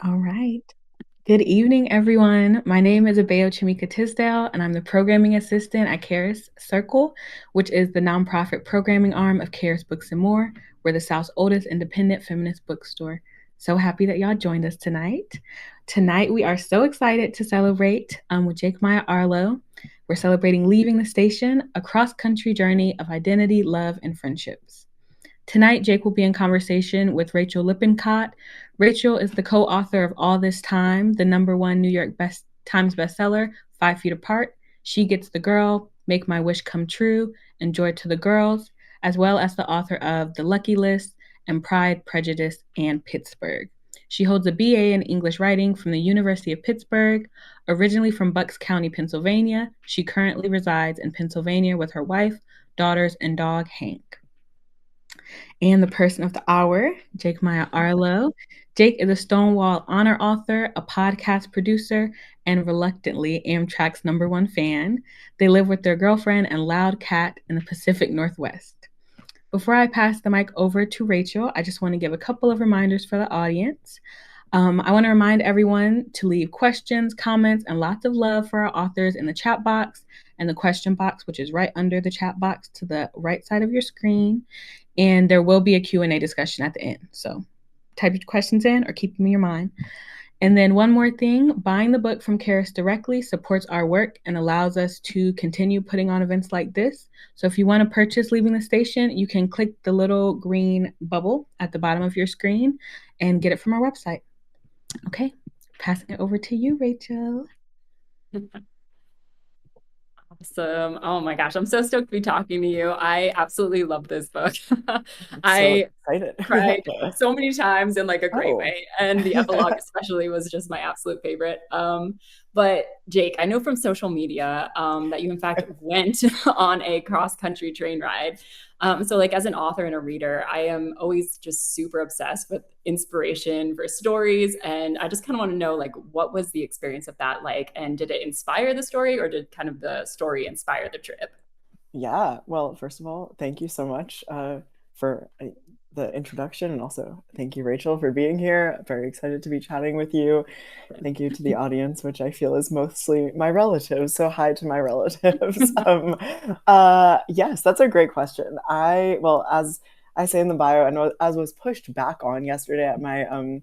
All right. Good evening, everyone. My name is Abeo Chimika Tisdale, and I'm the programming assistant at Charis Circle, which is the nonprofit programming arm of Charis Books and More. We're the South's oldest independent feminist bookstore. So happy that y'all joined us tonight. Tonight, we are so excited to celebrate with Jake Maia Arlow. We're celebrating Leaving the Station, a cross-country journey of identity, love, and friendships. Tonight, Jake will be in conversation with Rachael Lippincott. Rachael is the co-author of All This Time, the #1 New York Times bestseller, 5 Feet Apart, She Gets the Girl, Make My Wish Come True, and Joy to the Girls, as well as the author of The Lucky List and Pride, Prejudice, and Pittsburgh. She holds a BA in English writing from the University of Pittsburgh. Originally from Bucks County, Pennsylvania, she currently resides in Pennsylvania with her wife, daughters, and dog, Hank. And the person of the hour, Jake Maia Arlow. Jake is a Stonewall Honor author, a podcast producer, and reluctantly Amtrak's #1 fan. They live with their girlfriend and loud cat in the Pacific Northwest. Before I pass the mic over to Rachael, I just want to give a couple of reminders for the audience. I want to remind everyone to leave questions, comments, and lots of love for our authors in the chat box and the question box, which is right under the chat box to the right side of your screen. And there will be a Q&A discussion at the end. So type your questions in or keep them in your mind. And then one more thing, buying the book from Charis directly supports our work and allows us to continue putting on events like this. So if you want to purchase Leaving the Station, you can click the little green bubble at the bottom of your screen and get it from our website. Okay, passing it over to you, Rachael. Awesome. Oh my gosh, I'm so stoked to be talking to you. I absolutely love this book. So excited. Cried so many times in like a great way. And the epilogue especially was just my absolute favorite. But Jake, I know from social media that you in fact went on a cross-country train ride. So like as an author and a reader, I am always just super obsessed with inspiration for stories. And I just kind of want to know, like, what was the experience of that like? And did it inspire the story, or did kind of the story inspire the trip? Yeah, well, first of all, thank you so much for the introduction, and also thank you, Rachael, for being here. Very excited to be chatting with you. Thank you to the audience, which I feel is mostly my relatives. So hi to my relatives. Yes, that's a great question. Well, as I say in the bio, and as was pushed back on yesterday at my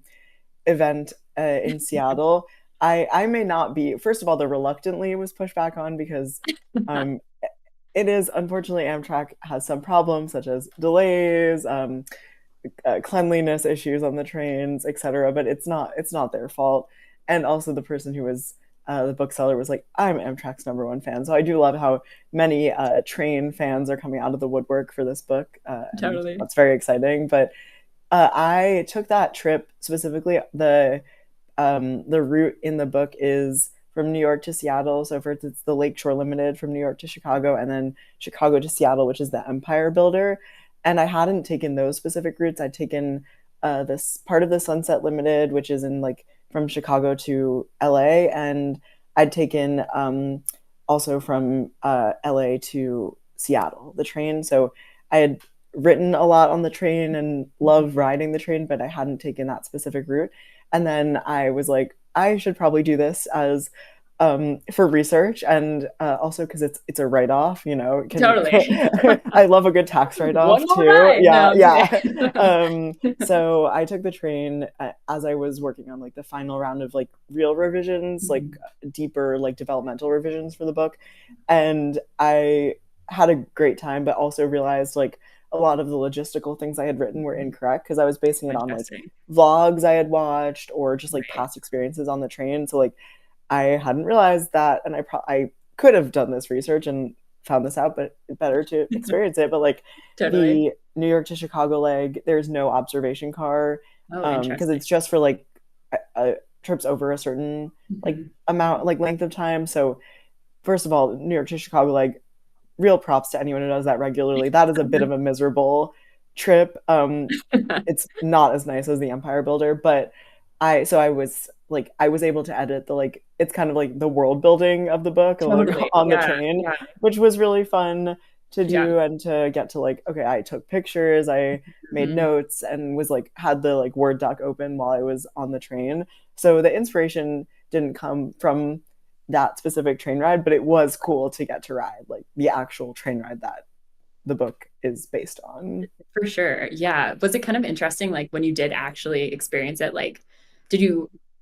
event in Seattle, I may not be. First of all, the reluctantly was pushed back on because it is, unfortunately, Amtrak has some problems such as delays, cleanliness issues on the trains, etc. But it's not their fault. And also the person who was the bookseller was like, I'm Amtrak's #1 fan. So I do love how many train fans are coming out of the woodwork for this book. Totally. That's very exciting. But I took that trip specifically. The route in the book is from New York to Seattle. So first it's the Lakeshore Limited from New York to Chicago, and then Chicago to Seattle, which is the Empire Builder. And I hadn't taken those specific routes. I'd taken this part of the Sunset Limited, which is in like from Chicago to LA, and I'd taken also from LA to Seattle, the train. So I had written a lot on the train and loved riding the train, but I hadn't taken that specific route. And then I was like, I should probably do this as for research, and also because it's a write-off, Totally. I love a good tax write-off too. So I took the train as I was working on like the final round of like real revisions, like deeper like developmental revisions for the book, and I had a great time, but also realized like a lot of the logistical things I had written were incorrect because I was basing it on like vlogs I had watched or just like past experiences on the train. So like I hadn't realized that, and I could have done this research and found this out, but better to experience it. But like the New York to Chicago leg, there's no observation car because it's just for like trips over a certain like amount, like length of time. So first of all, New York to Chicago leg, real props to anyone who does that regularly. That is a bit of a miserable trip. It's not as nice as the Empire Builder, but I was able to edit the like, it's kind of like the world building of the book on the train, which was really fun to do and to get to like, okay, I took pictures, I made notes, and was like had the like Word doc open while I was on the train. So the inspiration didn't come from that specific train ride, but it was cool to get to ride like the actual train ride that the book is based on. For sure. Yeah. Was it kind of interesting, like when you did actually experience it? Like,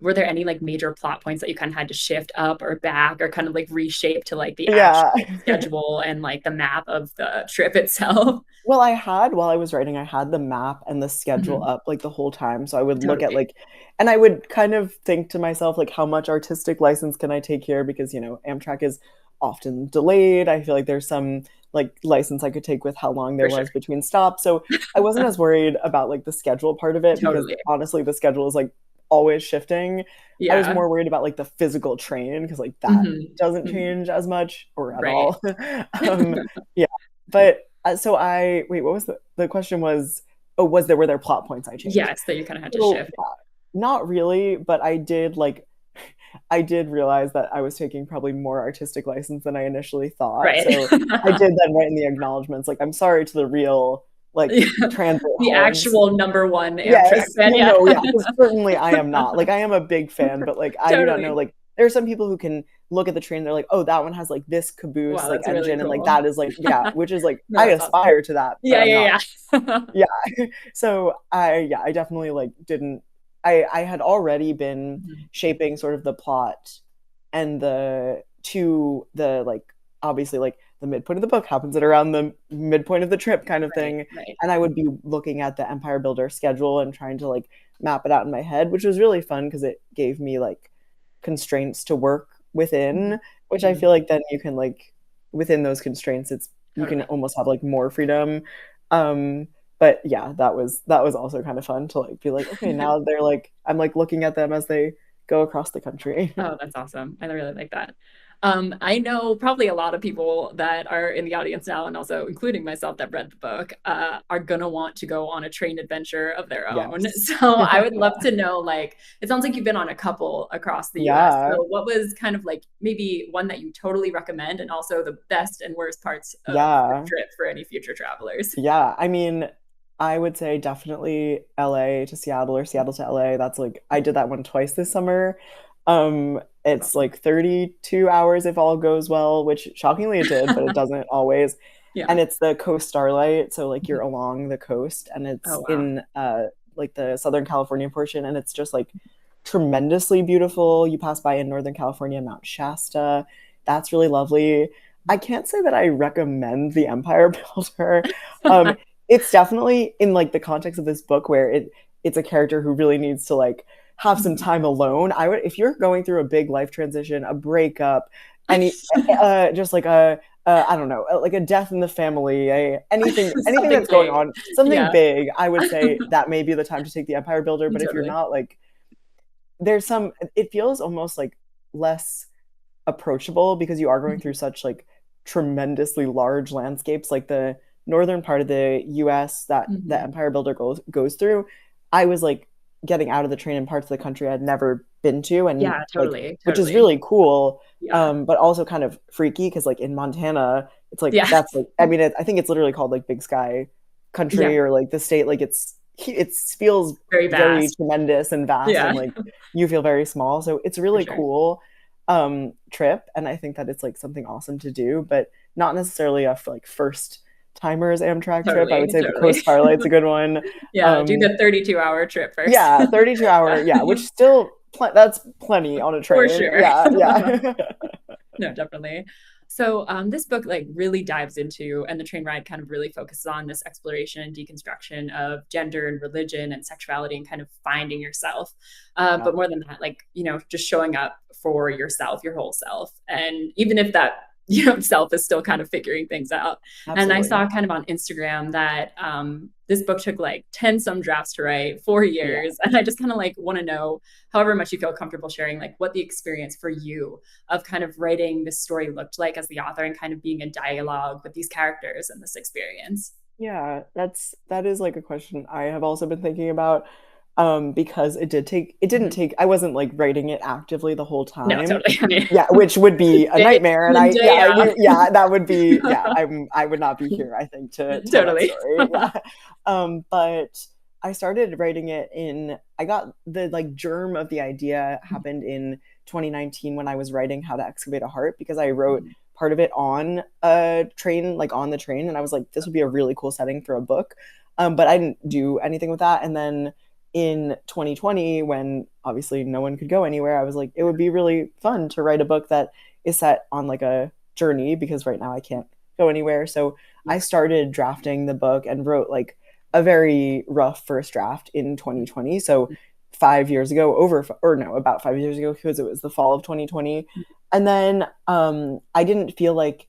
were there any like major plot points that you kind of had to shift up or back or kind of like reshape to like the actual schedule and like the map of the trip itself? Well, while I was writing, I had the map and the schedule up like the whole time. So I would look at like, and I would kind of think to myself, like, how much artistic license can I take here? Because, you know, Amtrak is often delayed. I feel like there's some like license I could take with how long there was between stops. So I wasn't as worried about like the schedule part of it because honestly, the schedule is like always shifting. I was more worried about like the physical train because like that doesn't change as much or at all. Yeah. But so wait, what was the question was, were there plot points I changed? Yes, that you kind of had to shift. Not really, but I did realize that I was taking probably more artistic license than I initially thought. Right. So I did then write in the acknowledgments, like, I'm sorry to the real like transit the actual number one Amtrak fan. Yeah, certainly I am not. Like I am a big fan, but like I do not know, like there are some people who can look at the train, they're like, oh, that one has like this caboose like engine really cool. And like that is like which is like I aspire to that. Yeah. So I definitely like didn't I had already been shaping sort of the plot and the like obviously like the midpoint of the book happens at around the midpoint of the trip kind of thing. Right. And I would be looking at the Empire Builder schedule and trying to like map it out in my head, which was really fun because it gave me like constraints to work within, which I feel like then you can like within those constraints, you can almost have like more freedom. But yeah, that was also kind of fun to like be like, okay, now they're like, I'm like looking at them as they go across the country. Oh, that's awesome. I really like that. I know probably a lot of people that are in the audience now, and also including myself that read the book, are gonna want to go on a train adventure of their own. Yes. So I would love to know, like, it sounds like you've been on a couple across the US. So what was kind of like maybe one that you totally recommend, and also the best and worst parts of the trip for any future travelers? Yeah, I mean, I would say definitely LA to Seattle or Seattle to LA. That's like, I did that one twice this summer. It's like 32 hours if all goes well, which shockingly it did, but it doesn't always. Yeah. And it's the Coast Starlight. So like you're along the coast and it's in like the Southern California portion. And it's just like tremendously beautiful. You pass by in Northern California, Mount Shasta. That's really lovely. I can't say that I recommend the Empire Builder. It's definitely in like the context of this book where it's a character who really needs to like have some time alone. If you're going through a big life transition, a breakup, any just like I don't know, like a death in the family, anything that's going on, something big, I would say that may be the time to take the Empire Builder. But if you're not, like, it feels almost like less approachable because you are going through such like tremendously large landscapes, like the northern part of the US that the Empire Builder goes through. I was like getting out of the train in parts of the country I'd never been to, and totally. Which is really cool, but also kind of freaky because like in Montana, it's like that's like, I mean, I think it's literally called like Big Sky Country or like the state, like it feels very tremendous and vast, and like you feel very small. So it's a really cool trip, and I think that it's like something awesome to do, but not necessarily a like first timers Amtrak trip. I would say the Coast Starlight's a good one. Do the 32-hour trip first. 32-hour, which still that's plenty on a train. For sure. Yeah. No, definitely. So this book like really dives into, and the train ride kind of really focuses on this exploration and deconstruction of gender and religion and sexuality and kind of finding yourself. But more than that, like, you know, just showing up for yourself, your whole self. And even if that self is still kind of figuring things out. Absolutely. And I saw kind of on Instagram that this book took like 10 some drafts to write, 4 years. And I just kind of like want to know, however much you feel comfortable sharing, like what the experience for you of kind of writing this story looked like as the author and kind of being in dialogue with these characters and this experience. Yeah, that is like a question I have also been thinking about. because it didn't take, I wasn't like writing it actively the whole time. No, totally. I mean, yeah, which would be a nightmare. And that would be, I would not be here, I think, to tell that story. Yeah. But I started writing it I got the like germ of the idea happened in 2019 when I was writing How to Excavate a Heart, because I wrote part of it on a train, like on the train. And I was like, this would be a really cool setting for a book. But I didn't do anything with that. And then in 2020, when obviously no one could go anywhere, I was like, it would be really fun to write a book that is set on like a journey, because right now I can't go anywhere. So I started drafting the book and wrote like a very rough first draft in 2020. So 5 years ago, about 5 years ago, because it was the fall of 2020. And then I didn't feel like,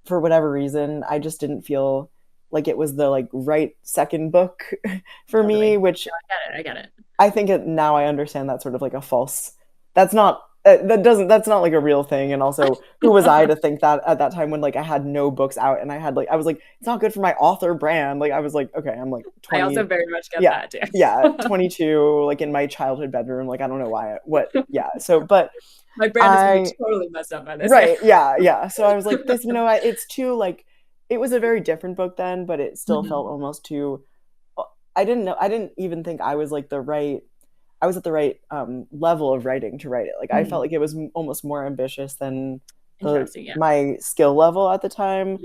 for whatever reason, I just didn't feel like it was the like right second book for me, which I get it. I think now I understand that's sort of like a false, that's not like a real thing. And also, who was I to think that at that time when like I had no books out and I was like, it's not good for my author brand. Like I was like, okay, I'm like 20. I also very much get that too. Yeah, 22, like in my childhood bedroom. Like I don't know so, but my brand is totally messed up by this. Right, yeah. So I was like, this, it's too like, it was a very different book then, but it still felt almost too, I didn't even think I was like at the right level of writing to write it. Like I felt like it was almost more ambitious than my skill level at the time.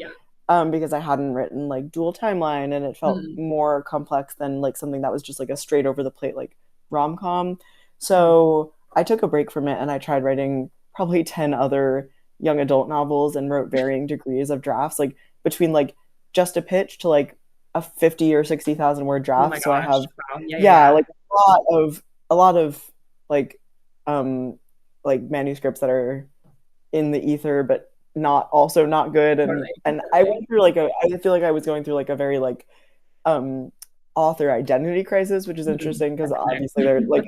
Because I hadn't written like dual timeline, and it felt more complex than like something that was just like a straight over the plate like rom-com. So I took a break from it and I tried writing probably 10 other young adult novels and wrote varying degrees of drafts, like between like just a pitch to like a 50 or 60,000 word draft. So I have like a lot of like manuscripts that are in the ether but not good, and I went through like I feel like I was going through like a very like author identity crisis, which is interesting because obviously they're like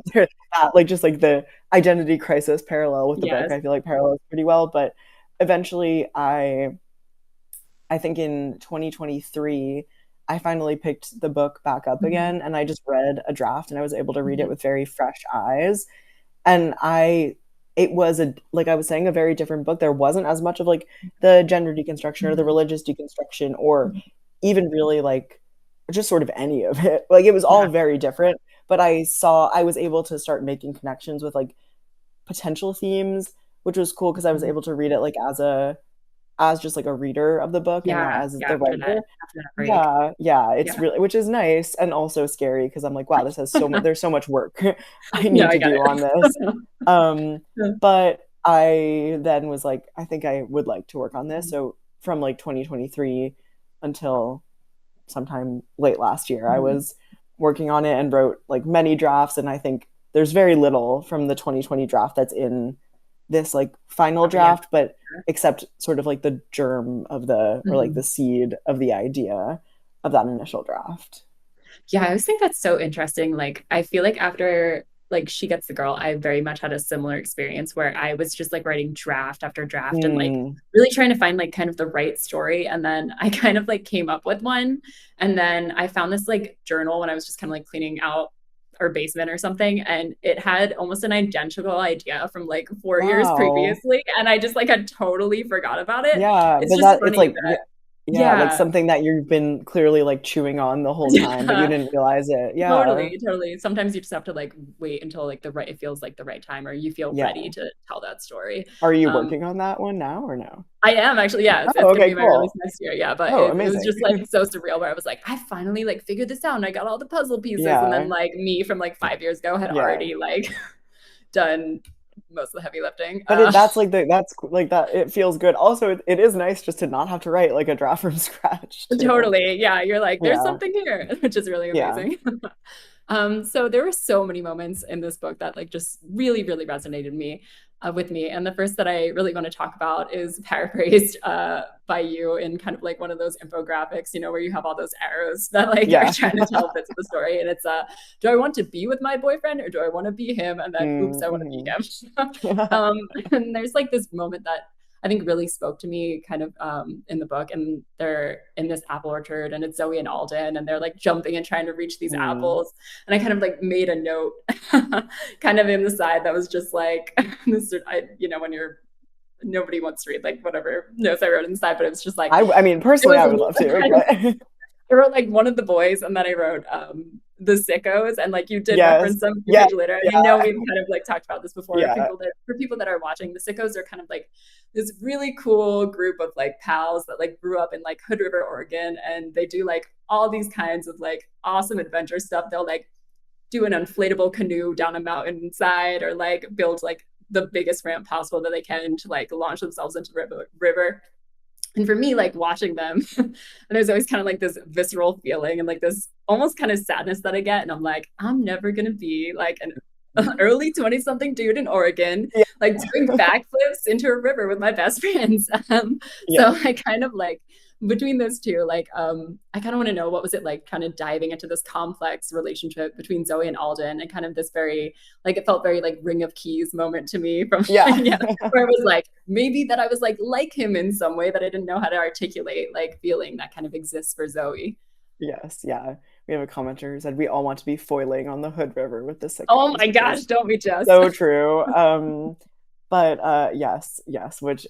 just like the identity crisis parallel with the book, I feel like parallels pretty well. But eventually I think in 2023 I finally picked the book back up again, and I just read a draft and I was able to read it with very fresh eyes. And it was like I was saying, a very different book. There wasn't as much of like the gender deconstruction or the religious deconstruction or even really like just sort of any of it. Like it was all very different, but I was able to start making connections with like potential themes, which was cool because I was able to read it like as just like a reader of the book and not as the writer. It's really, which is nice and also scary because I'm like, wow, this has so much, there's so much work I need to do on this. But I then was like, I think I would like to work on this. So from like 2023 until sometime late last year, I was working on it and wrote like many drafts. And I think there's very little from the 2020 draft that's in this like final draft, but except sort of like the germ of or like the seed of the idea of that initial draft. Yeah, I always think that's so interesting. Like, I feel like after like She Gets the Girl, I very much had a similar experience where I was just like writing draft after draft and like really trying to find like kind of the right story. And then I kind of like came up with one. And then I found this like journal when I was just kind of like cleaning out our basement or something, and it had almost an identical idea from like 4 years previously, and I just like had totally forgot about it. It's just funny, it's like like something that you've been clearly like chewing on the whole time, but you didn't realize it. Totally. Sometimes you just have to like wait until like it feels like the right time, or you feel ready to tell that story. Are you working on that one now or no? I am actually, it's gonna be my release next year. But it was just like so surreal where I was like, I finally like figured this out and I got all the puzzle pieces, and then like me from like 5 years ago had already like done most of the heavy lifting. But that's like that. It feels good. Also, it is nice just to not have to write like a draft from scratch. Totally. Yeah. You're like, there's something here, which is really amazing. So there were so many moments in this book that like just really, really resonated with me. And the first that I really want to talk about is paraphrased by you in kind of like one of those infographics, where you have all those arrows that like are trying to tell bits of the story. And it's do I want to be with my boyfriend or do I want to be him? And then oops, I want to be him. And there's like this moment that I think really spoke to me kind of in the book. And they're in this apple orchard, and it's Zoe and Alden, and they're like jumping and trying to reach these apples. And I kind of like made a note kind of in the side that was just like, this, when you're, nobody wants to read like whatever notes I wrote inside, but it was just like, I mean, personally, I would love to. But... I wrote like one of the boys, and then I wrote the sickos, and like you did reference them later. I know we've kind of like talked about this before. For people that are watching, the sickos are kind of like this really cool group of like pals that like grew up in like Hood River, Oregon, and they do like all these kinds of like awesome adventure stuff. They'll like do an inflatable canoe down a mountainside, or like build like the biggest ramp possible that they can to like launch themselves into the river. And for me, like watching them, and there's always kind of like this visceral feeling and like this almost kind of sadness that I get. And I'm like, I'm never going to be like an early 20-something dude in Oregon, like doing backflips into a river with my best friends. So I kind of like, between those two, like I kind of want to know, what was it like kind of diving into this complex relationship between Zoe and Alden, and kind of this very like, it felt very like Ring of Keys moment to me from where it was like maybe that I was like him in some way that I didn't know how to articulate, like feeling that kind of exists for Zoe. Yes, yeah. We have a commenter who said we all want to be foiling on the Hood River with the sickos. Oh my gosh, don't we just? So true. But yes, which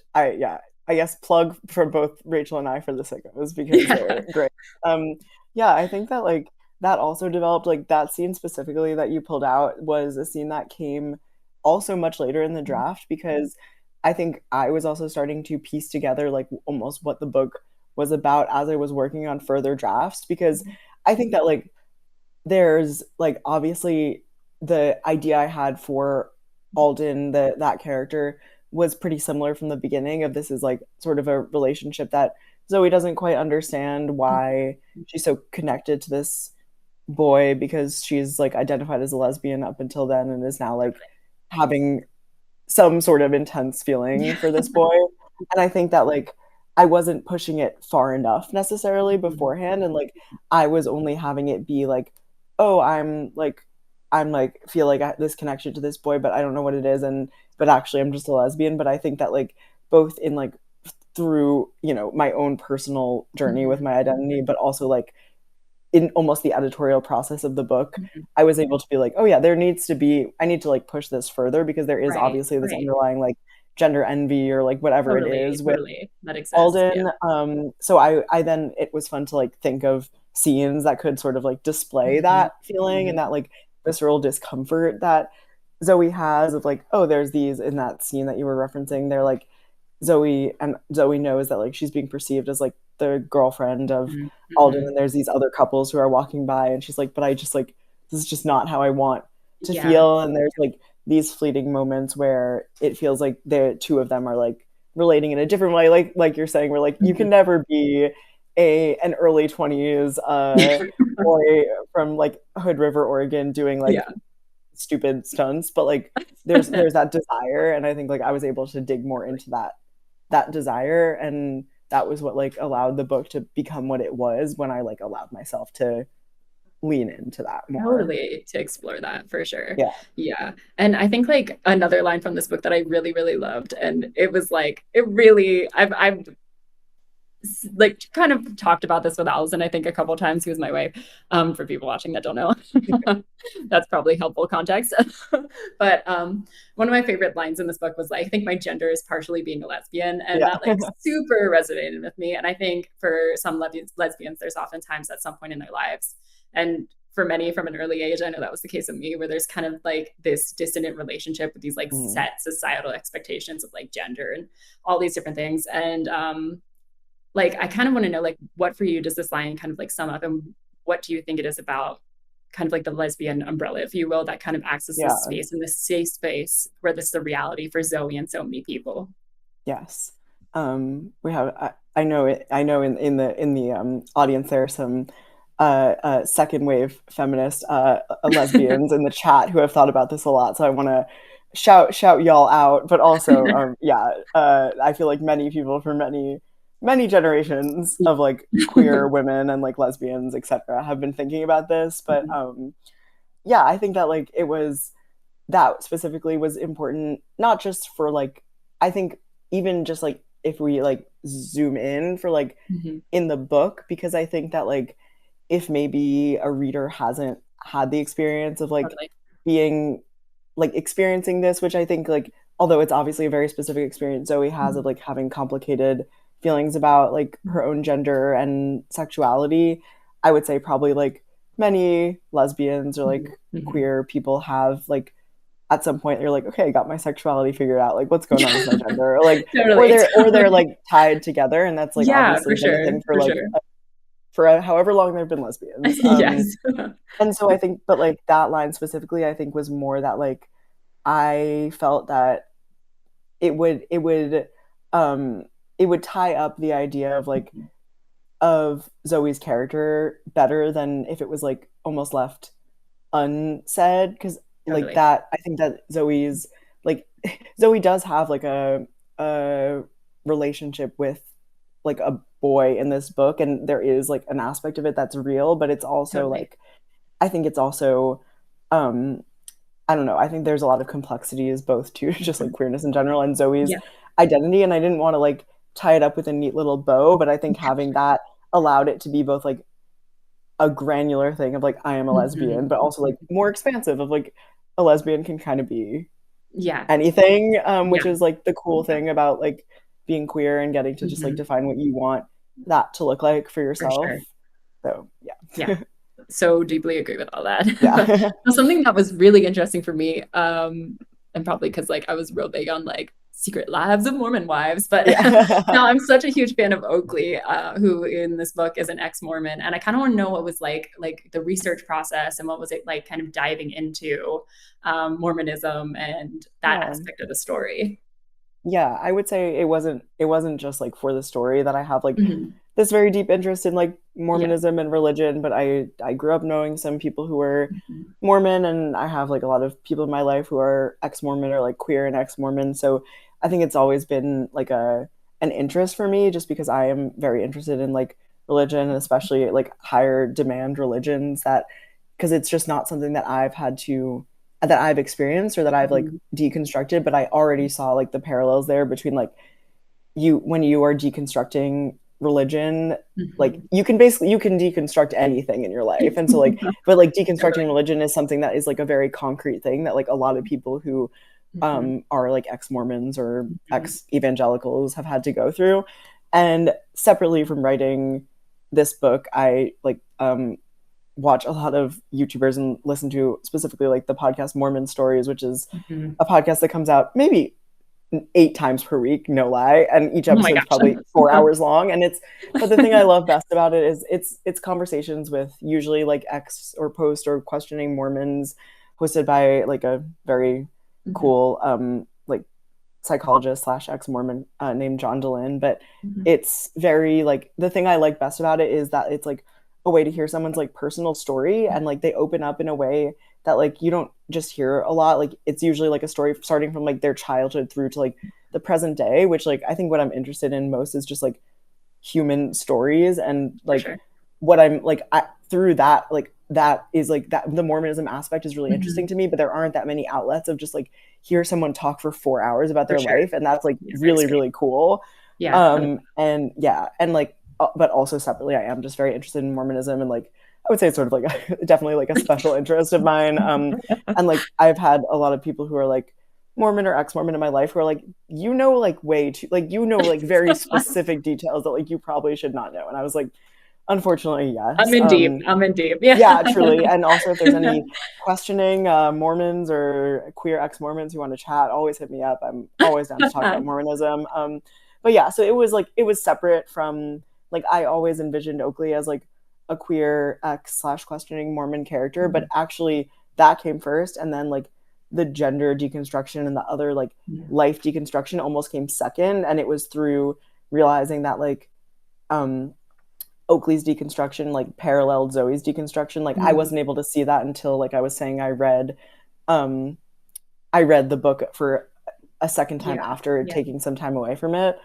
I guess plug for both Rachel and I for the sickos, because they're great. I think that like that also developed, like that scene specifically that you pulled out was a scene that came also much later in the draft, because I think I was also starting to piece together like almost what the book was about as I was working on further drafts, because I think that like there's like obviously the idea I had for Alden, that character, was pretty similar from the beginning of this is like sort of a relationship that Zoe doesn't quite understand why she's so connected to this boy, because she's like identified as a lesbian up until then and is now like having some sort of intense feeling for this boy. And I think that like I wasn't pushing it far enough necessarily beforehand, and like I was only having it be like, oh, I'm like feel like this connection to this boy, but I don't know what it is, but actually I'm just a lesbian. But I think that like both in like through my own personal journey with my identity, but also like in almost the editorial process of the book, I was able to be like, oh yeah, I need to like push this further, because there is obviously this underlying like gender envy or like whatever it is with that exists, Alden. So I then it was fun to like think of scenes that could sort of like display that feeling and that like visceral discomfort that Zoe has of like, oh, there's these in that scene that you were referencing. They're like Zoe knows that like she's being perceived as like the girlfriend of Alden, and there's these other couples who are walking by, and she's like, but I just like, this is just not how I want to feel. And there's like these fleeting moments where it feels like the two of them are like relating in a different way, like you're saying, where like you can never be an early 20s boy from like Hood River, Oregon, doing like stupid stunts, but like there's that desire, and I think like I was able to dig more into that desire, and that was what like allowed the book to become what it was when I like allowed myself to lean into that more. Totally, to explore that for sure. Yeah. And I think like another line from this book that I really, really loved, and it was like, it really, I've like kind of talked about this with Alden, I think a couple of times. He was my wife, for people watching that don't know. That's probably helpful context. But one of my favorite lines in this book was like, I think my gender is partially being a lesbian, and that like super resonated with me. And I think for some lesbians, there's oftentimes at some point in their lives, and for many from an early age, I know that was the case of me, where there's kind of like this dissonant relationship with these like set societal expectations of like gender and all these different things. And like, I kind of want to know, like, what for you does this line kind of like sum up, and what do you think it is about kind of like the lesbian umbrella, if you will, that kind of acts as this space and this safe space where this is a reality for Zoe and so many people? Yes. We have, I know in the audience, there are some second wave feminist lesbians in the chat who have thought about this a lot. So I want to shout y'all out, but also, I feel like many people for many generations of like queer women and like lesbians, etc., have been thinking about this. But I think that like that specifically was important, not just for like, I think even just like if we like zoom in for like in the book, because I think that like if maybe a reader hasn't had the experience of like being like experiencing this, which I think like although it's obviously a very specific experience Zoe has of like having complicated feelings about like her own gender and sexuality, I would say probably like many lesbians or like queer people have like at some point you're like, okay, I got my sexuality figured out, like what's going on with my gender, or like or they're like tied together, and that's like obviously been a thing for like for however long they've been lesbians. Yes. And so I think, but like that line specifically, I think was more that like I felt that it would tie up the idea of like of Zoe's character better than if it was like almost left unsaid, because like that I think that Zoe's like Zoe does have like a relationship with like a boy in this book, and there is like an aspect of it that's real, but it's also like I think it's also I don't know, I think there's a lot of complexities both to just like queerness in general and Zoe's identity, and I didn't want to like tie it up with a neat little bow, but I think having that allowed it to be both like a granular thing of like I am a lesbian, but also like more expansive of like a lesbian can kind of be anything, which is like the cool thing about like being queer and getting to just like define what you want that to look like for yourself. So so deeply agree with all that. Something that was really interesting for me, and probably because like I was real big on like secret lives of Mormon wives, but now I'm such a huge fan of Oakley, who in this book is an ex-Mormon, and I kind of want to know what was like the research process and what was it like kind of diving into Mormonism and that aspect of the story. Yeah, I would say it wasn't just like for the story that I have like this very deep interest in like Mormonism and religion, but I grew up knowing some people who were Mormon, and I have like a lot of people in my life who are ex-Mormon or like queer and ex-Mormon. So I think it's always been like an interest for me, just because I am very interested in like religion, and especially like higher demand religions, that because it's just not something that I've experienced or that I've like deconstructed, but I already saw like the parallels there between like when you are deconstructing religion, like you can deconstruct anything in your life. And so like, but like deconstructing religion is something that is like a very concrete thing that like a lot of people who are like ex-Mormons or ex-evangelicals have had to go through. And separately from writing this book, I like watch a lot of YouTubers and listen to specifically like the podcast Mormon Stories, which is a podcast that comes out maybe 8 times per week, no lie, and each episode is probably 4 hours long. And but the thing I love best about it is it's conversations with usually like ex or post or questioning Mormons, hosted by like a very cool like psychologist / ex-Mormon named John Dehlin. But it's very like, the thing I like best about it is that it's like a way to hear someone's like personal story, and like they open up in a way that like you don't just hear a lot. Like it's usually like a story starting from like their childhood through to like the present day, which like I think what I'm interested in most is just like human stories, and like what I'm like through that, like that is like that the Mormonism aspect is really interesting to me, but there aren't that many outlets of just like hear someone talk for 4 hours about their life, and that's like really cool. And like but also separately, I am just very interested in Mormonism, and like I would say it's sort of like definitely like a special interest of mine. And like I've had a lot of people who are like Mormon or ex-Mormon in my life who are like, like way too like like very specific details that like you probably should not know. And I was like, unfortunately, yes. I'm in deep. Yeah, truly. And also if there's any questioning Mormons or queer ex-Mormons who want to chat, always hit me up. I'm always down to talk about Mormonism. But yeah, so it was separate from like, I always envisioned Oakley as like a queer ex / questioning Mormon character, but actually that came first, and then like the gender deconstruction and the other like life deconstruction almost came second. And it was through realizing that like Oakley's deconstruction like paralleled Zoe's deconstruction. Like I wasn't able to see that until, like I was saying, I read the book for a second time after taking some time away from it.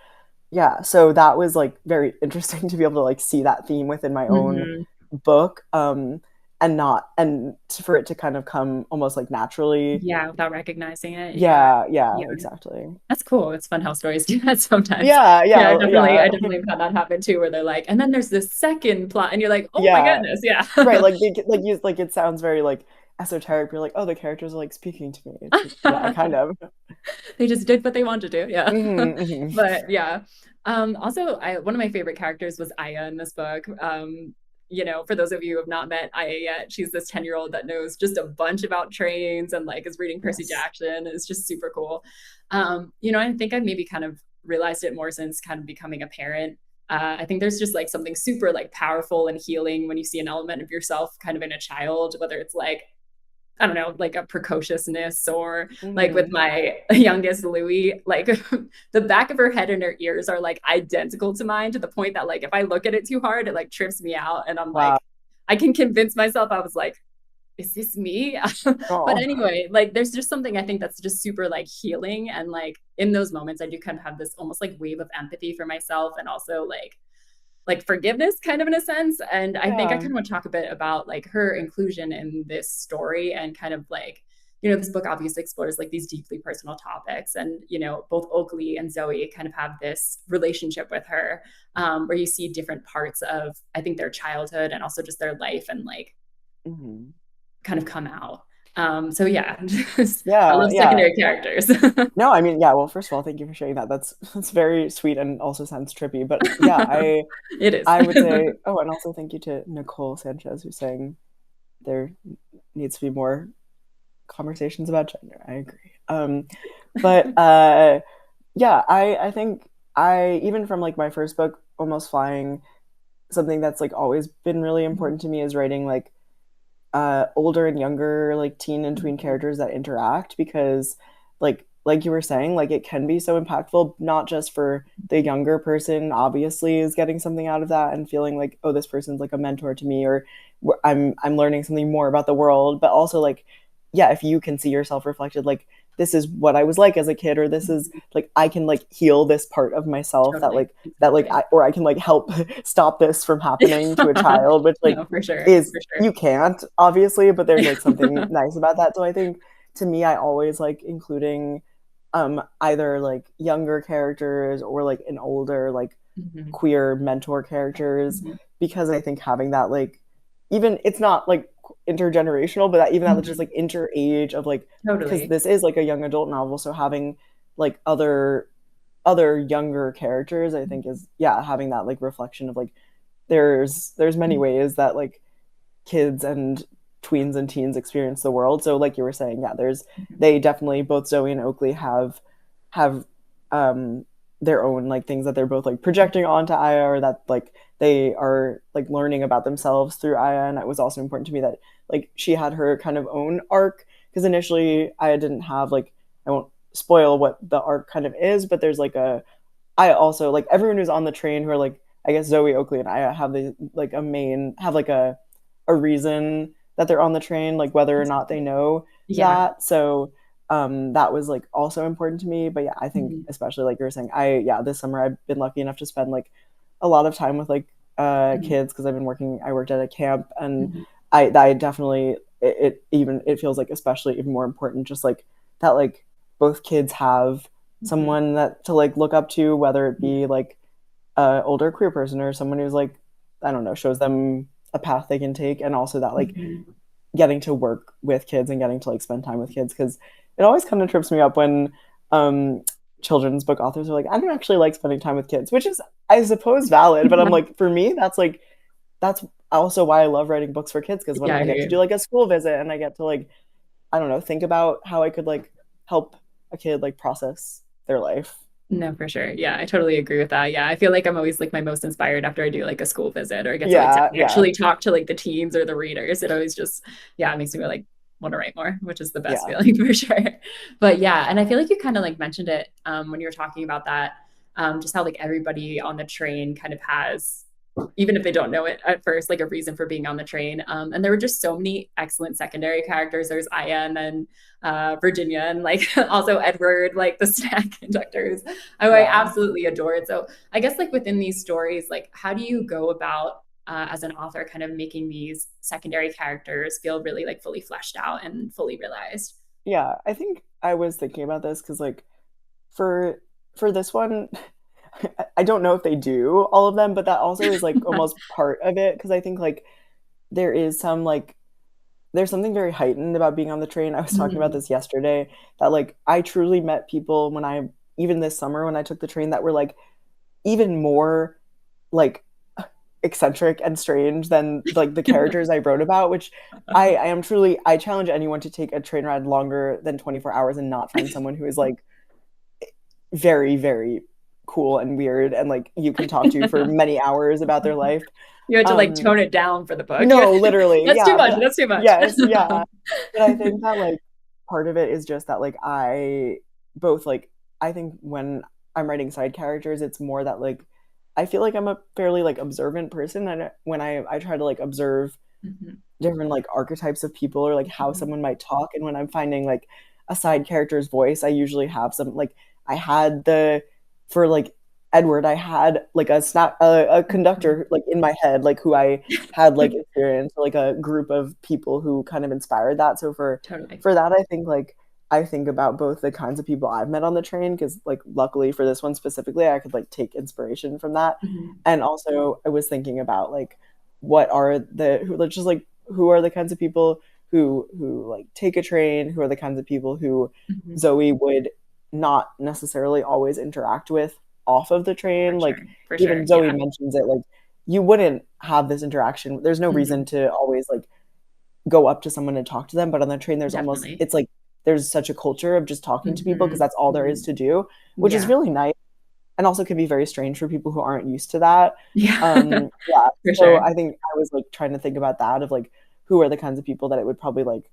Yeah, so that was like very interesting to be able to like see that theme within my own book. And for it to kind of come almost like naturally. Yeah, without recognizing it. Yeah, exactly. That's cool. It's fun how stories do that sometimes. Yeah. I definitely have had that happen too, where they're like, and then there's this second plot, and you're like, oh my goodness, yeah. Right, like it sounds very like esoteric. You're like, oh, the characters are like speaking to me. Yeah, kind of. They just did what they wanted to do. Yeah. Mm-hmm. But yeah. Also, one of my favorite characters was Aya in this book. For those of you who have not met Aya yet, she's this 10-year-old that knows just a bunch about trains and like is reading Percy Jackson. It's just super cool. I think I've maybe kind of realized it more since kind of becoming a parent. I think there's just like something super like powerful and healing when you see an element of yourself kind of in a child, whether it's like, I don't know, like a precociousness or like with my youngest Louie, like the back of her head and her ears are like identical to mine, to the point that like if I look at it too hard, it like trips me out. And I'm like, I can convince myself, I was like, is this me? But anyway, like there's just something I think that's just super like healing. And like in those moments, I do kind of have this almost like wave of empathy for myself, and also like forgiveness kind of in a sense. And I think I kind of want to talk a bit about like her inclusion in this story, and kind of like, this book obviously explores like these deeply personal topics, and both Oakley and Zoe kind of have this relationship with her, where you see different parts of, I think, their childhood and also just their life, and like kind of come out. So I love secondary characters. No, I mean, well, first of all, thank you for sharing that. That's very sweet and also sounds trippy. But yeah, it is. I would say, and also thank you to Nicole Sanchez, who's saying there needs to be more conversations about gender. I agree. But I think even from like my first book, Almost Flying, something that's like always been really important to me is writing like older and younger, like teen and tween characters that interact, because like you were saying, like it can be so impactful, not just for the younger person obviously is getting something out of that and feeling like, oh, this person's like a mentor to me, or I'm learning something more about the world, but also like, if you can see yourself reflected, like this is what I was like as a kid, or this is like I can like heal this part of myself I can like help stop this from happening to a child, which like for sure. You can't obviously, but there's like something nice about that. So I think to me, I always like including either like younger characters or like an older like queer mentor characters, because I think having that like, even it's not like intergenerational, but that even that just like interage of like, because this is like a young adult novel, so having like other younger characters, I think is having that like reflection of like there's many ways that like kids and tweens and teens experience the world. So like you were saying, they definitely, both Zoe and Oakley have their own like things that they're both like projecting onto Aya, or that like they are like learning about themselves through Aya. And it was also important to me that like she had her kind of own arc, because initially Aya didn't have like, I won't spoil what the arc kind of is, but there's like I also like everyone who's on the train who are like, I guess Zoe, Oakley, and Aya have a reason that they're on the train, like whether or not they know that. So that was like also important to me. But I think especially like you were saying, this summer I've been lucky enough to spend like a lot of time with like kids, because I worked at a camp, and I definitely, it feels like especially even more important just like that, like both kids have someone that to like look up to, whether it be like a older queer person or someone who's like, I don't know, shows them a path they can take, and also that like getting to work with kids and getting to like spend time with kids, because it always kind of trips me up when children's book authors are like, I don't actually like spending time with kids, which is I suppose valid, but I'm like, for me that's also why I love writing books for kids, because when I get to do like a school visit and I get to like, I don't know, think about how I could like help a kid like process their life. No, for sure. Yeah, I totally agree with that. Yeah, I feel like I'm always like my most inspired after I do like a school visit, or I get to actually talk to like the teens or the readers. It always just, it makes me like want to write more, which is the best feeling for sure. But and I feel like you kind of like mentioned it when you were talking about that, just how like everybody on the train kind of has, even if they don't know it at first, like a reason for being on the train. And there were just so many excellent secondary characters. There's Aya, and then Virginia, and like also Edward, like the snack conductors. I absolutely adore it. So I guess like within these stories, like how do you go about as an author, kind of making these secondary characters feel really like fully fleshed out and fully realized. Yeah, I think I was thinking about this because like for this one, I don't know if they do all of them, but that also is like almost part of it because I think like there is some like there's something very heightened about being on the train. I was talking about this yesterday that like I truly met people when I even this summer when I took the train that were like even more like eccentric and strange than like the characters I wrote about, which I am truly I challenge anyone to take a train ride longer than 24 hours and not find someone who is like very, very cool and weird and like you can talk to for many hours about their life. You had to like tone it down for the book. No, literally. That's yeah, too much. That's too much. Yes, yeah. But I think that like part of it is just that like I think when I'm writing side characters, it's more that like I feel like I'm a fairly like observant person and when I try to like observe different like archetypes of people or like how someone might talk and when I'm finding like a side character's voice, I usually have some like I had for like Edward, I had like a conductor like in my head, like who I had like experience, like a group of people who kind of inspired that. So for that, I think like I think about both the kinds of people I've met on the train because like luckily for this one specifically, I could like take inspiration from that, and also I was thinking about like what are who are the kinds of people who like take a train, who are the kinds of people who Zoe would not necessarily always interact with off of the train. Even Zoe mentions it, like you wouldn't have this interaction. There's no reason to always like go up to someone and talk to them, but on the train there's almost it's like there's such a culture of just talking to people because that's all there is to do, which is really nice and also can be very strange for people who aren't used to that. So I think I was like trying to think about that of like who are the kinds of people that it would probably like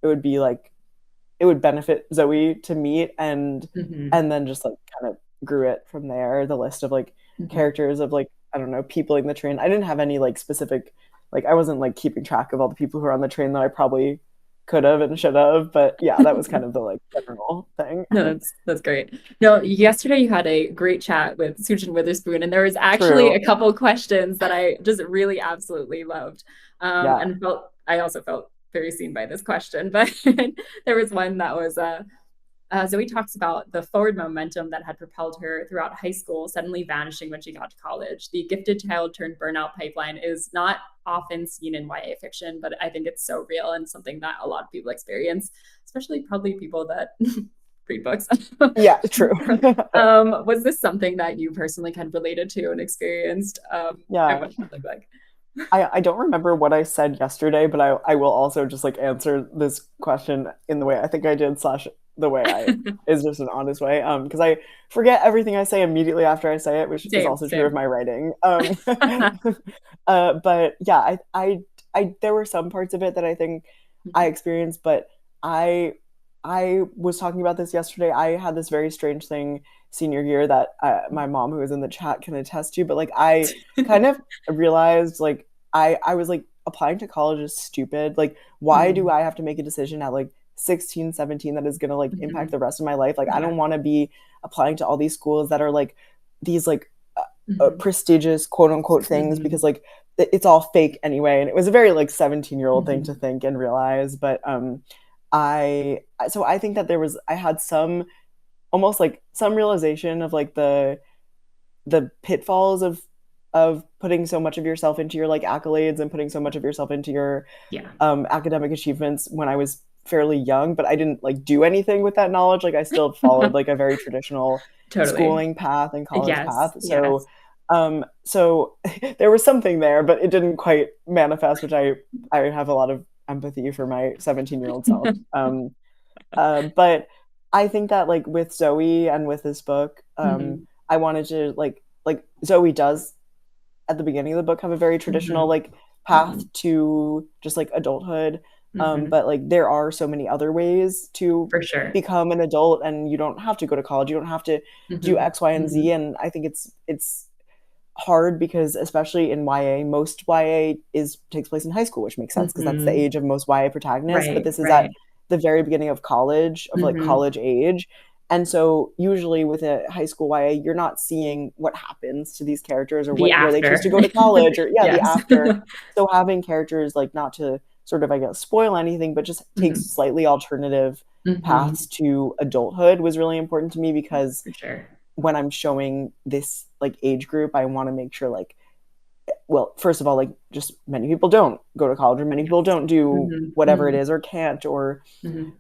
it would be like it would benefit Zoe to meet and then just like kind of grew it from there, the list of like characters of like I don't know, people in the train. I didn't have any like specific like I wasn't like keeping track of all the people who are on the train that I probably could have and should have, but yeah, that was kind of the like general thing. No, that's great. No, yesterday you had a great chat with Susan Witherspoon and there was actually a couple questions that I just really absolutely loved. And I also felt very seen by this question, but there was one that was Zoe talks about the forward momentum that had propelled her throughout high school suddenly vanishing when she got to college. The gifted child turned burnout pipeline is not often seen in YA fiction, but I think it's so real and something that a lot of people experience, especially probably people that read books. Yeah, true. Was this something that you personally kind of related to and experienced? Yeah. What did it look like? I don't remember what I said yesterday, but I will also just like answer this question in the way I think I did / the way I is just an honest way because I forget everything I say immediately after I say it, which is also true of my writing. But yeah, I there were some parts of it that I think I experienced, but I was talking about this yesterday. I had this very strange thing senior year that my mom, who is in the chat, can attest to. But like I kind of realized like I was like applying to college is stupid. Like why do I have to make a decision at like 16, 17 that is going to like impact the rest of my life? Like I don't want to be applying to all these schools that are like these like prestigious quote unquote things because like it's all fake anyway. And it was a very like 17-year-old thing to think and realize. But I think that I had some almost like some realization of like the pitfalls of putting so much of yourself into your like accolades and putting so much of yourself into your academic achievements when I was fairly young, but I didn't like do anything with that knowledge. Like I still followed like a very traditional schooling path and college path. So so there was something there, but it didn't quite manifest, which I have a lot of empathy for my 17-year-old self. But I think that like with Zoe and with this book, I wanted to like Zoe does at the beginning of the book have a very traditional like path to just like adulthood. But like there are so many other ways to become an adult, and you don't have to go to college. You don't have to do X, Y, and Z. And I think it's hard because especially in YA, most YA takes place in high school, which makes sense because that's the age of most YA protagonists. But this is at the very beginning of college, of like college age. And so usually with a high school YA, you're not seeing what happens to these characters or where they choose to go to college or the after. So having characters, like, not to sort of, I guess, spoil anything, but just take slightly alternative paths to adulthood was really important to me, because when I'm showing this like age group, I want to make sure, like, well, first of all, like, just many people don't go to college, or many people don't do whatever it is, or can't, or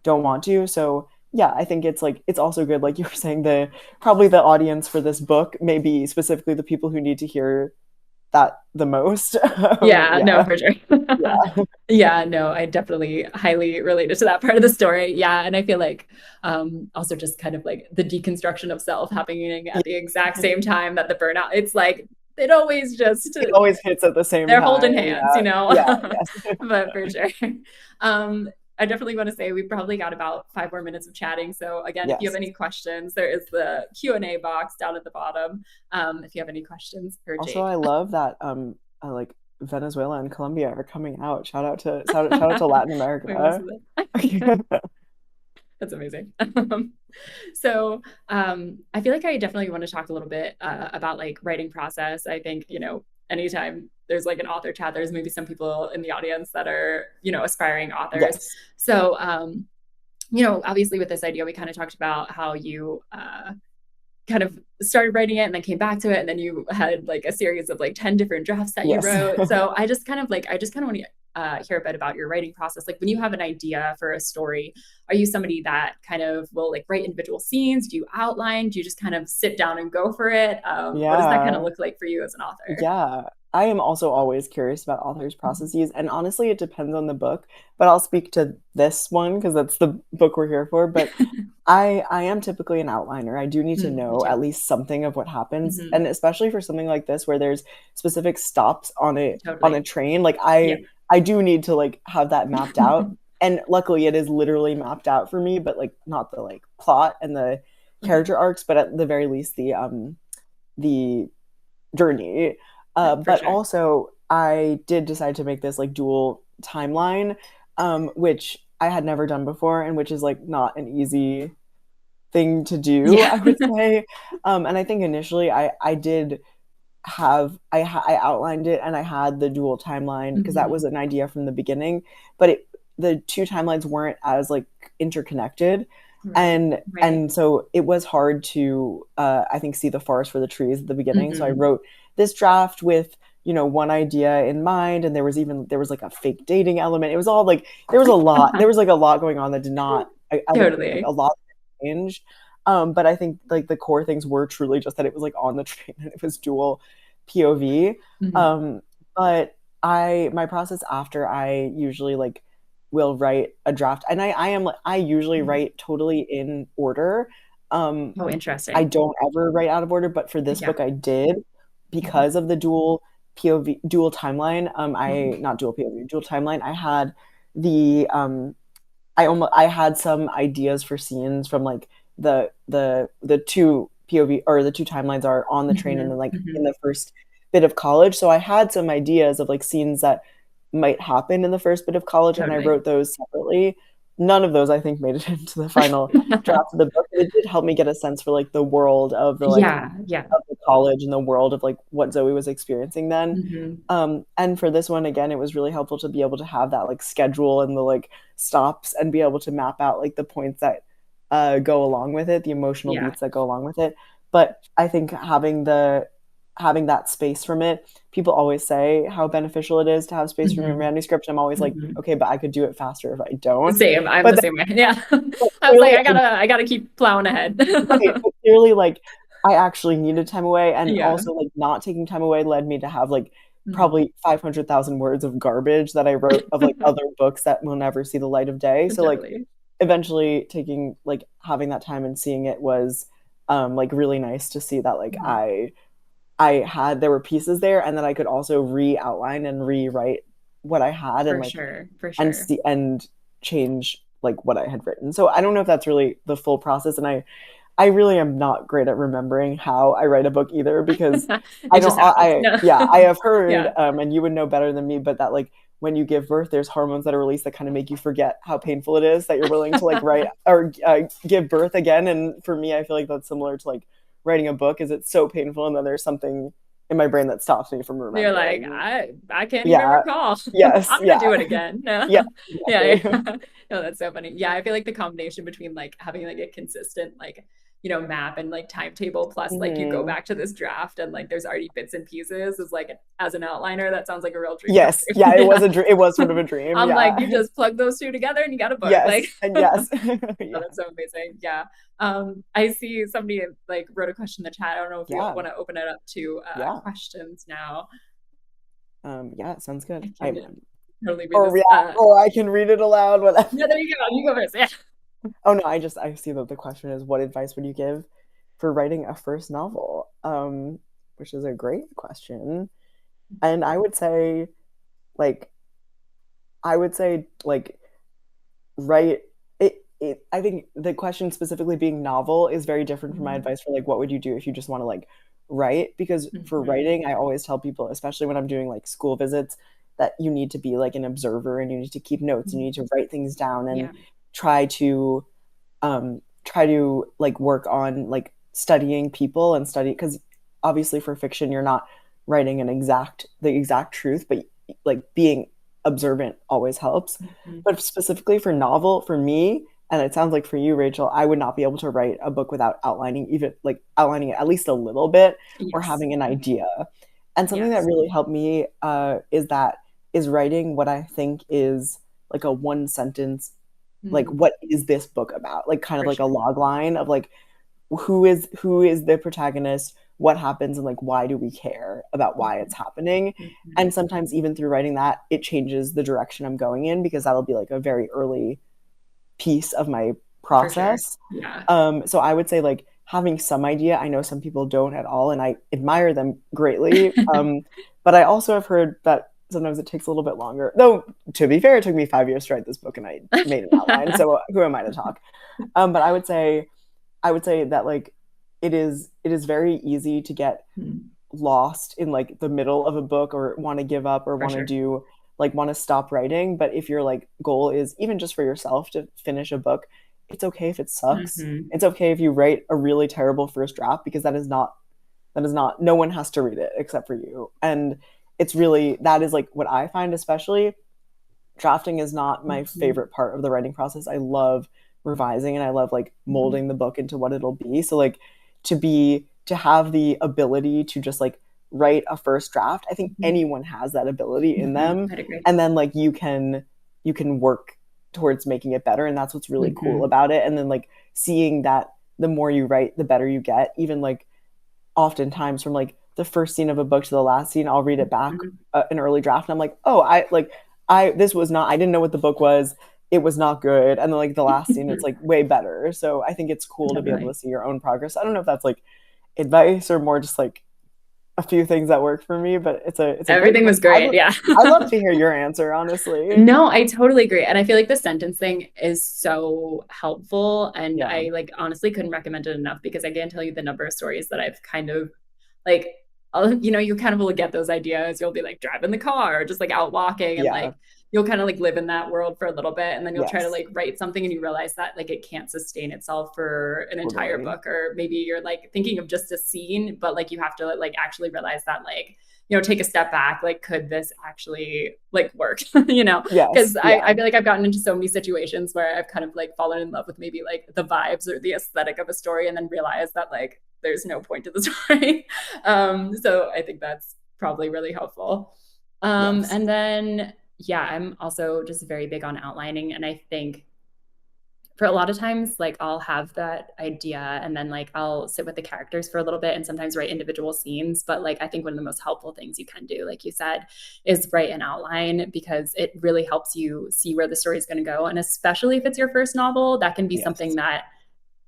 don't want to. So yeah, I think it's like, it's also good, like you were saying, probably the audience for this book may be specifically the people who need to hear that the most. No, for sure. No, I definitely highly related to that part of the story. Yeah. And I feel like also just kind of like the deconstruction of self happening at the exact same time that the burnout, it's like, it always hits at the same time. They're holding hands, you know? But for sure. I definitely want to say we probably got about 5 more minutes of chatting. So again, if you have any questions, there is the Q&A box down at the bottom. If you have any questions for Jake. Also, I love that like Venezuela and Colombia are coming out. Shout out to Latin America. That's amazing. So I feel like I definitely want to talk a little bit about like writing process. I think, you know, anytime there's like an author chat, there's maybe some people in the audience that are, you know, aspiring authors. So, you know, obviously with this idea, we kind of talked about how you kind of started writing it and then came back to it. And then you had like a series of like 10 different drafts that you wrote. So I just kind of want to hear a bit about your writing process. Like when you have an idea for a story, are you somebody that kind of will like write individual scenes? Do you outline? Do you just kind of sit down and go for it? What does that kind of look like for you as an author? Yeah, I am also always curious about authors' processes, and honestly, it depends on the book, but I'll speak to this one because that's the book we're here for. But I am typically an outliner. I do need to know at least something of what happens, and especially for something like this where there's specific stops on a train, like I do need to like have that mapped out. And luckily it is literally mapped out for me, but like not the like plot and the character arcs, but at the very least the journey. But also I did decide to make this like dual timeline, which I had never done before, and which is like not an easy thing to do, I would say. And I think initially I did have I outlined it, and I had the dual timeline because that was an idea from the beginning, but the two timelines weren't as like interconnected, and so it was hard to I think see the forest for the trees at the beginning. So I wrote this draft with, you know, one idea in mind, and there was like a fake dating element. It was all like there was a lot going on that did not a lot changed. But I think like the core things were truly just that it was like on the train and it was dual POV. But my process after, I usually like will write a draft, and I usually write totally in order. Interesting. I don't ever write out of order, but for this book I did, because of the dual POV, dual timeline. Not dual POV, dual timeline. I had I had some ideas for scenes from like the two POV or the two timelines are on the train and then like in the first bit of college. So I had some ideas of like scenes that might happen in the first bit of college, and I wrote those separately. None of those I think made it into the final draft of the book, but it did help me get a sense for like the world of the like of the college and the world of like what Zoe was experiencing then. And for this one, again, it was really helpful to be able to have that like schedule and the like stops and be able to map out like the points that go along with it, the emotional beats that go along with it. But I think having that space from it, people always say how beneficial it is to have space from your manuscript. I'm always like, okay, but I could do it faster if I don't. Same. I'm the same way. Yeah. I was like, I gotta keep plowing ahead. But clearly, like, I actually needed time away, and also like not taking time away led me to have like probably 500,000 words of garbage that I wrote of like other books that will never see the light of day. So like eventually having that time and seeing it was like really nice to see that like there were pieces there, and then I could also re-outline and rewrite what I had and change like what I had written. So I don't know if that's really the full process, and I really am not great at remembering how I write a book either, because I have heard and you would know better than me, but that like when you give birth, there's hormones that are released that kind of make you forget how painful it is, that you're willing to like write or give birth again. And for me, I feel like that's similar to like writing a book, is it's so painful, and then there's something in my brain that stops me from remembering. You're like, I can't even recall. Yes. I'm gonna do it again. No. Yeah. Yeah. No, that's so funny. Yeah, I feel like the combination between like having like a consistent like, you know, map and like timetable plus like you go back to this draft and like there's already bits and pieces is like, as an outliner, that sounds like a real dream. Yes. Yeah, it was a dream. It was sort of a dream. I'm like, you just plug those two together and you got a book. Yes. Like, and yes. Oh, that's so amazing. Yeah. I see somebody like wrote a question in the chat. I don't know if you want to open it up to questions now. Yeah, sounds good. I can totally read this. Or I can read it aloud. Whatever. Yeah, there you go. You go first. Yeah. Oh no, I see that the question is, what advice would you give for writing a first novel? Which is a great question. And I would say write it. I think the question specifically being novel is very different from my advice for like, what would you do if you just want to like write? Because for writing, I always tell people, especially when I'm doing like school visits, that you need to be like an observer and you need to keep notes and you need to write things down and try to like work on like studying people and study, because obviously for fiction you're not writing the exact truth, but like being observant always helps. But specifically for novel, for me, and it sounds like for you, Rachel, I would not be able to write a book without outlining it at least a little bit, or having an idea. And something that really helped me is writing what I think is like a one sentence, like, what is this book about? Like kind of like a log line of like, who is the protagonist, what happens, and like, why do we care about why it's happening? And sometimes even through writing that, it changes the direction I'm going in, because that'll be like a very early piece of my process. So I would say like having some idea. I know some people don't at all, and I admire them greatly. But I also have heard that sometimes it takes a little bit longer. Though, to be fair, it took me 5 years to write this book and I made an outline. So who am I to talk? But I would say that like it is very easy to get lost in like the middle of a book, or want to give up, or want to stop writing. But if your like goal is even just for yourself to finish a book, it's okay if it sucks. It's okay if you write a really terrible first draft, because that is not no one has to read it except for you. And it's really, that is like what I find, especially drafting is not my favorite part of the writing process. I love revising and I love like molding the book into what it'll be. So like to have the ability to just like write a first draft, I think anyone has that ability in them. And then like you can work towards making it better. And that's what's really cool about it. And then like seeing that the more you write, the better you get. Even like oftentimes from like the first scene of a book to the last scene, I'll read it back, an early draft, and I'm like, oh, I didn't know what the book was. It was not good. And then like the last scene, it's like way better. So I think it's cool to be able to see your own progress. I don't know if that's like advice or more just like a few things that work for me, but it's everything was great. I'd love to hear your answer, honestly. No, I totally agree. And I feel like the sentence thing is so helpful. And I like honestly couldn't recommend it enough, because I can't tell you the number of stories that I've kind of like, you kind of will get those ideas. You'll be like driving the car, or just like out walking, and like you'll kind of like live in that world for a little bit, and then you'll try to like write something and you realize that like it can't sustain itself for an entire book. Or maybe you're like thinking of just a scene, but like you have to like actually realize that like, take a step back, like could this actually like work? Because I feel like I've gotten into so many situations where I've kind of like fallen in love with maybe like the vibes or the aesthetic of a story, and then realized that like there's no point to the story. So I think that's probably really helpful. And then I'm also just very big on outlining. And I think for a lot of times, like I'll have that idea and then like I'll sit with the characters for a little bit and sometimes write individual scenes. But like I think one of the most helpful things you can do, like you said, is write an outline, because it really helps you see where the story is going to go. And especially if it's your first novel, that can be something that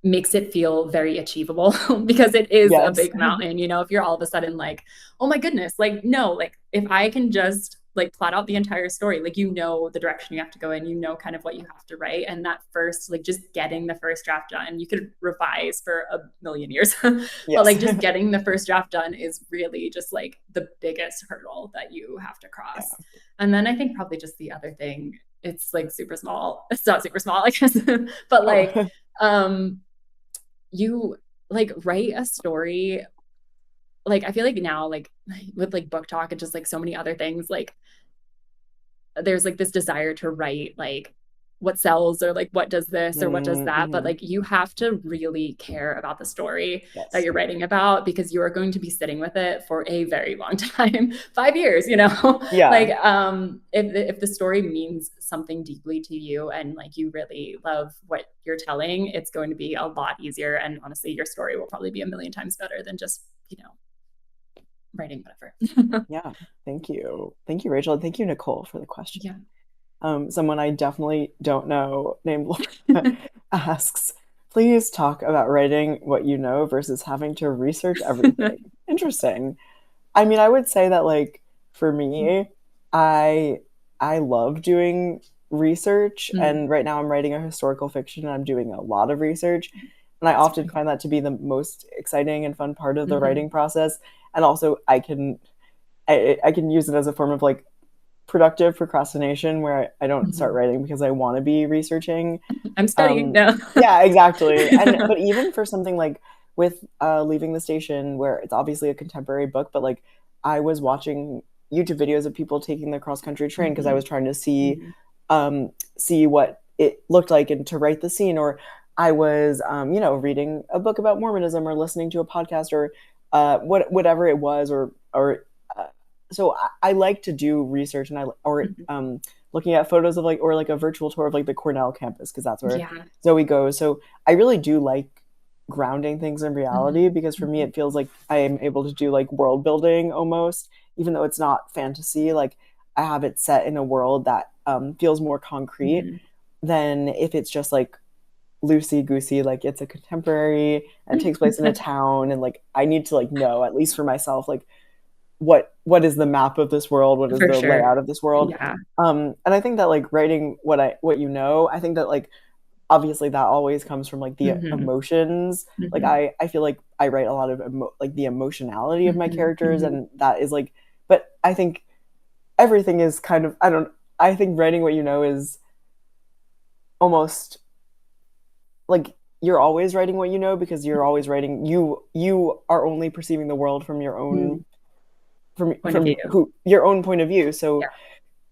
makes it feel very achievable, because it is a big mountain. If you're all of a sudden like, oh my goodness, like no, like if I can just like plot out the entire story. Like, you know, the direction you have to go in, you know, kind of what you have to write. And that first, like just getting the first draft done, you could revise for a million years, but like just getting the first draft done is really just like the biggest hurdle that you have to cross. Yeah. And then I think probably just the other thing, it's like super small. It's not super small, I guess, but like, you like write a story. Like, I feel like now, like with like book talk and just like so many other things, like there's like this desire to write like what sells or like what does this or what does that. But like you have to really care about the story that you're writing about, because you are going to be sitting with it for a very long time, 5 years, you know? Yeah. Like if the story means something deeply to you and like you really love what you're telling, it's going to be a lot easier. And honestly, your story will probably be a million times better than just, you know, writing whatever. Yeah. Thank you, Rachel, and thank you, Nicole, for the question. Yeah. Someone I definitely don't know named Laura asks, please talk about writing what you know versus having to research everything. Interesting. I mean, I would say that like for me, I love doing research, and right now I'm writing a historical fiction and I'm doing a lot of research, and I often find that to be the most exciting and fun part of the writing process. And also I can use it as a form of like productive procrastination, where I don't start writing because I want to be researching. I'm studying now. Yeah, exactly. But even for something like with Leaving the Station, where it's obviously a contemporary book, but like I was watching YouTube videos of people taking the cross-country train because I was trying to see what it looked like and to write the scene. Or I was you know, reading a book about Mormonism or listening to a podcast or whatever it was, so I like to do research, and looking at photos of like, or like a virtual tour of like the Cornell campus, because that's where Zoe goes. So I really do like grounding things in reality, because for me it feels like I am able to do like world building almost, even though it's not fantasy. Like I have it set in a world that feels more concrete than if it's just like loosey goosey, like it's a contemporary and takes place in a town, and like I need to like know, at least for myself, like what is the map of this world, what is the layout of this world. And I think that like writing what you know, I think that like obviously that always comes from like the emotions. Like I feel like I write a lot of like the emotionality of my characters, and that is like, but I think everything is kind of, I think writing what you know is almost like you're always writing what you know, because you're always writing, you are only perceiving the world from your own from your own point of view. So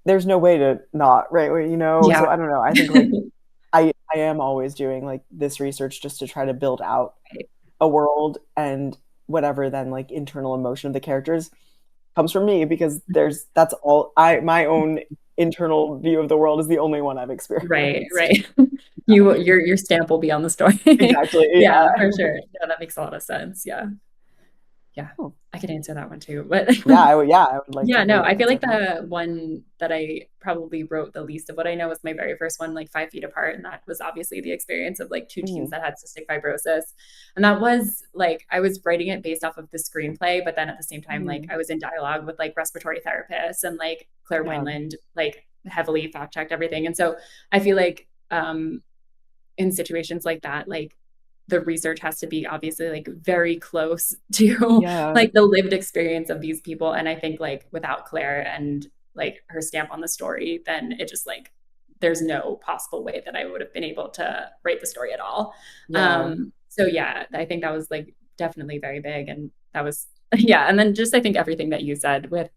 there's no way to not write what you know. So I don't know, I think like I am always doing like this research just to try to build out a world, and whatever then like internal emotion of the characters comes from me, because that's all my own internal view of the world is the only one I've experienced. Right. Your stamp will be on the story. Exactly. Yeah, for sure. Yeah, that makes a lot of sense. Yeah. I could answer that one too, but I would like to. No, I feel like the one that I probably wrote the least of what I know was my very first one, like 5 Feet Apart, and that was obviously the experience of like 2 teens that had cystic fibrosis, and that was like I was writing it based off of the screenplay, but then at the same time like I was in dialogue with like respiratory therapists, and like Claire Wineland like heavily fact checked everything, and so I feel like in situations like that, like the research has to be obviously like very close to like the lived experience of these people. And I think like without Claire and like her stamp on the story, then it just like, there's no possible way that I would have been able to write the story at all. So I think that was like definitely very big. And that was, and then just, I think everything that you said with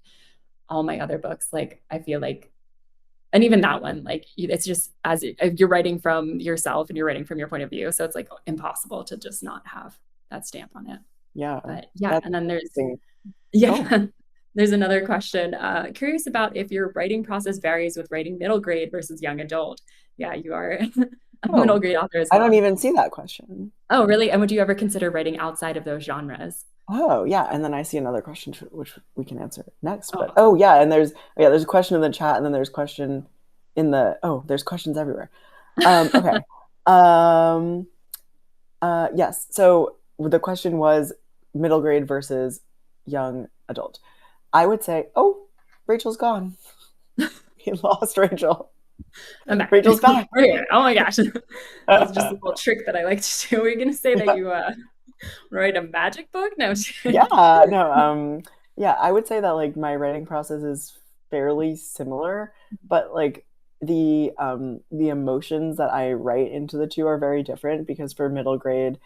all my other books, like, I feel like, and even that one, like it's just as you're writing from yourself and you're writing from your point of view. So it's like impossible to just not have that stamp on it. But and then there's, there's another question. Curious about if your writing process varies with writing middle grade versus young adult. Yeah, you are a middle grade author as well. I don't even see that question. Oh, really? And would you ever consider writing outside of those genres? Oh, yeah. And then I see another question which we can answer next. But and there's a question in the chat, and then there's question in the there's questions everywhere. Okay. Yes. So the question was middle grade versus young adult. I would say, Rachel's gone. he lost Rachel. I'm back. Rachel's back. We're here. Oh my gosh. That's just a little trick that I like to do. We're gonna say that you write a magic book? No. Yeah, I would say that like my writing process is fairly similar, but like the emotions that I write into the two are very different because for middle grade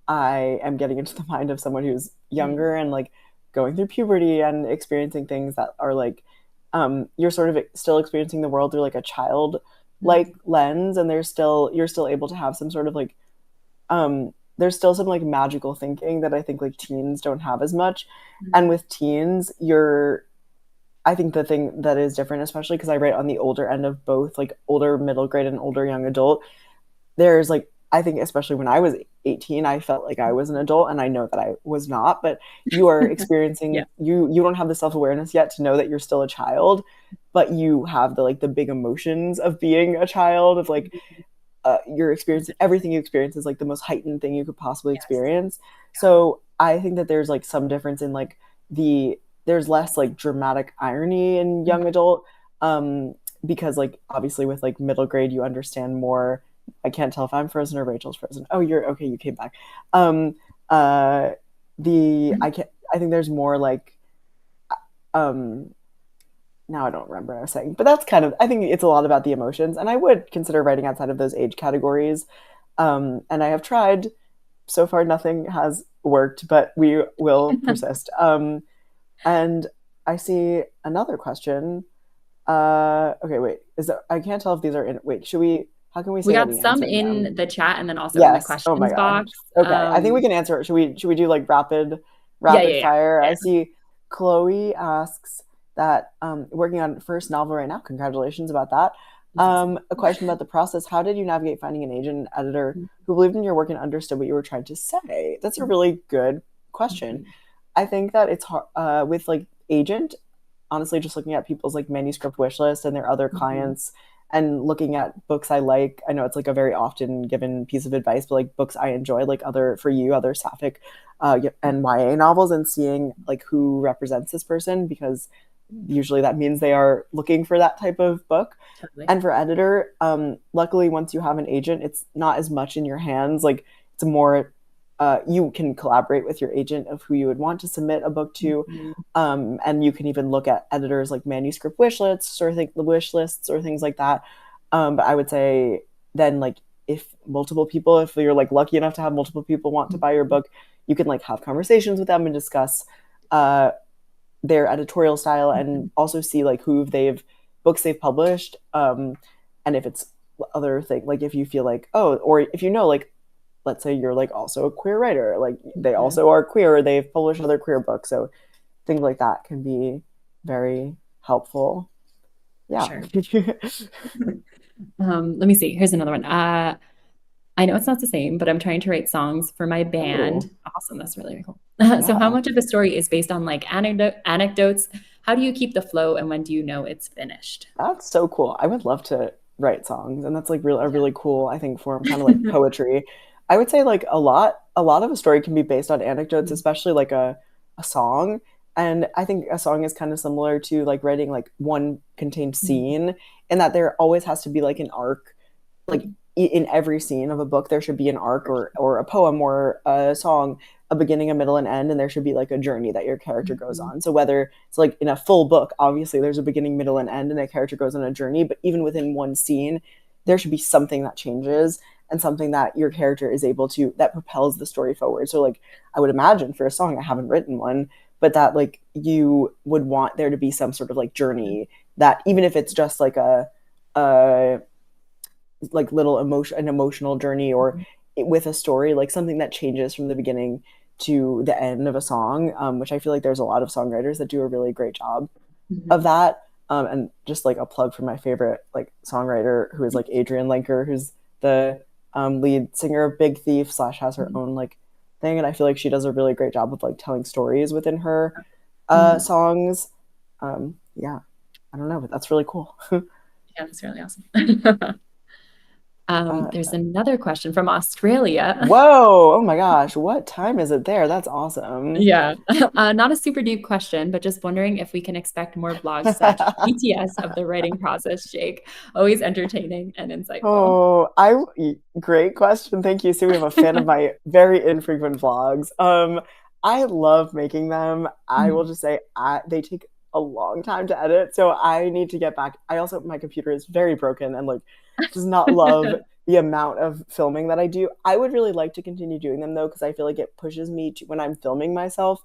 I am getting into the mind of someone who's younger and like going through puberty and experiencing things that are like you're sort of still experiencing the world through like a child like lens, and you're still able to have some sort of like there's still some like magical thinking that I think like teens don't have as much. And with teens, I think the thing that is different, especially because I write on the older end of both like older middle grade and older young adult, there's like, I think especially when I was 18, I felt like I was an adult, and I know that I was not, but you are experiencing, Yeah. you don't have the self-awareness yet to know that you're still a child, but you have the like the big emotions of being a child, of like your experience, everything you experience is like the most heightened thing you could possibly experience. So I think that there's like some difference in like there's less like dramatic irony in young adult, because like obviously with like middle grade you understand more. I can't tell if I'm frozen or Rachel's frozen. Oh, you're okay, you came back. I think there's more like now I don't remember what I was saying, but that's kind of, I think it's a lot about the emotions, and I would consider writing outside of those age categories. And I have tried. So far, nothing has worked, but we will persist. And I see another question. Okay, wait. I can't tell if these are in. Wait, how can we say We that got we some answer in them? the chat and then also in the Yes. Oh my questions gosh. box. Okay. I think we can answer it. Should we do like rapid fire? Yeah. I see Chloe asks that working on first novel right now. Congratulations about that. A question about the process. How did you navigate finding an agent and editor who believed in your work and understood what you were trying to say? That's a really good question. I think that it's hard with like agent, honestly, just looking at people's like manuscript wish list and their other clients and looking at books I like. I know it's like a very often given piece of advice, but like books I enjoy, like other sapphic and YA novels, and seeing like who represents this person, because usually that means they are looking for that type of book. Totally. And for editor, luckily once you have an agent, it's not as much in your hands. Like it's more you can collaborate with your agent of who you would want to submit a book to, and you can even look at editors like manuscript wish lists or things like that. But I would say then like if you're like lucky enough to have multiple people want to buy your book, you can like have conversations with them and discuss their editorial style, and also see like books they've published, and if it's other thing, like if you feel like or if you know, like let's say you're like also a queer writer, like they also are queer, or they've published other queer books, so things like that can be very helpful. Yeah. Sure. Let me see. Here's another one. I know it's not the same, but I'm trying to write songs for my band. Ooh. Awesome. That's really cool. Yeah. So how much of the story is based on like anecdotes? How do you keep the flow, and when do you know it's finished? That's so cool. I would love to write songs, and that's like a really cool, I think, form, kind of like poetry. I would say like a lot of a story can be based on anecdotes, especially like a song. And I think a song is kind of similar to like writing like one contained scene, in that there always has to be like an arc. Like in every scene of a book, there should be an arc or a poem or a song, a beginning, a middle, and end, and there should be like a journey that your character goes on. So whether it's like in a full book, obviously there's a beginning, middle, and end, and a character goes on a journey, but even within one scene, there should be something that changes and something that your character is able to, that propels the story forward. So like I would imagine for a song, I haven't written one, but that like you would want there to be some sort of like journey, that even if it's just like a like little an emotional journey, or with a story, like something that changes from the beginning to the end of a song, which I feel like there's a lot of songwriters that do a really great job of that. And just like a plug for my favorite like songwriter, who is like Adrienne Lenker, who's the lead singer of Big Thief / has her own like thing, and I feel like she does a really great job of like telling stories within her songs. Yeah, I don't know, but that's really cool. Yeah, that's really awesome. There's another question from Australia. Whoa, oh my gosh, what time is it there? That's awesome. Yeah, not a super deep question, but just wondering if we can expect more vlogs / BTS of the writing process, Jake. Always entertaining and insightful. Great question. Thank you. So we have a fan of my very infrequent vlogs. I love making them. I will just say they take a long time to edit, so I need to get back. My computer is very broken and like does not love the amount of filming that I do. I would really like to continue doing them though, because I feel like it pushes me to, when I'm filming myself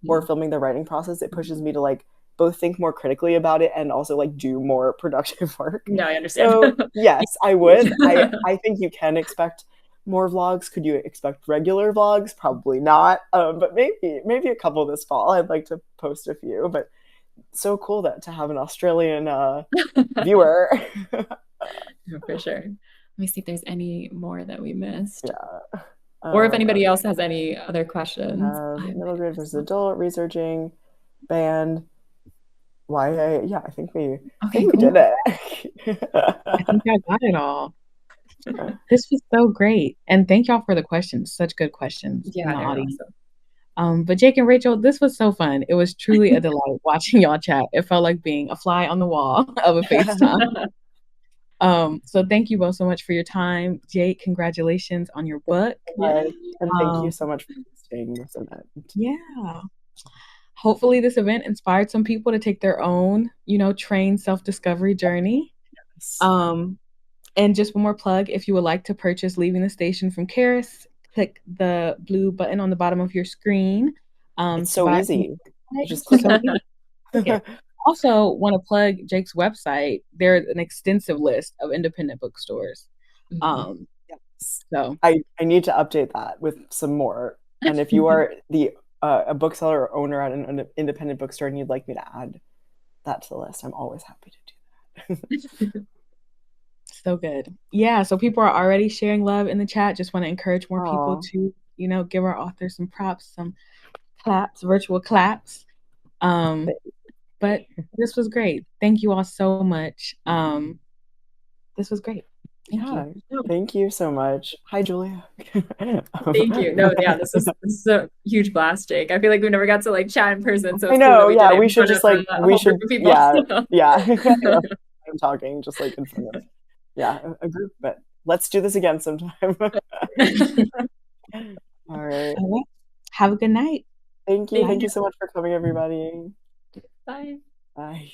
or filming the writing process, it pushes me to like both think more critically about it and also like do more productive work. No, I understand. So yes, I would. I think you can expect more vlogs. Could you expect regular vlogs? Probably not. But maybe a couple this fall. I'd like to post a few. But so cool to have an Australian viewer. For sure. Let me see if there's any more that we missed. Yeah. Or if anybody else has any other questions. Middle grade versus adult, researching, band, YA. Yeah, I think we did it. I think I got it all. This was so great. And thank y'all for the questions. Such good questions in the audience. Awesome. But Jake and Rachel, this was so fun. It was truly a delight watching y'all chat. It felt like being a fly on the wall of a FaceTime. So thank you both so much for your time. Jake, congratulations on your book. And thank you so much for hosting this event. Yeah. Hopefully this event inspired some people to take their own, trained self-discovery journey. Yes. And just one more plug, if you would like to purchase Leaving the Station from Charis, click the blue button on the bottom of your screen. It's so easy. Just click so easy. Also, want to plug Jake's website. There's an extensive list of independent bookstores. So I need to update that with some more. And if you are a bookseller or owner at an independent bookstore and you'd like me to add that to the list, I'm always happy to do that. So good. Yeah, so people are already sharing love in the chat. Just want to encourage more people to, give our authors some props, some claps, virtual claps. But this was great. Thank you all so much. This was great. Thank you so much. Hi, Julia. Thank you. No, yeah, this is a huge blast, Jake. I feel like we never got to like chat in person. So I know, cool we should just like I'm talking just like in front of a group, but let's do this again sometime. All right. Have a good night. Thank you. Thank you so much for coming, everybody. Bye. Bye.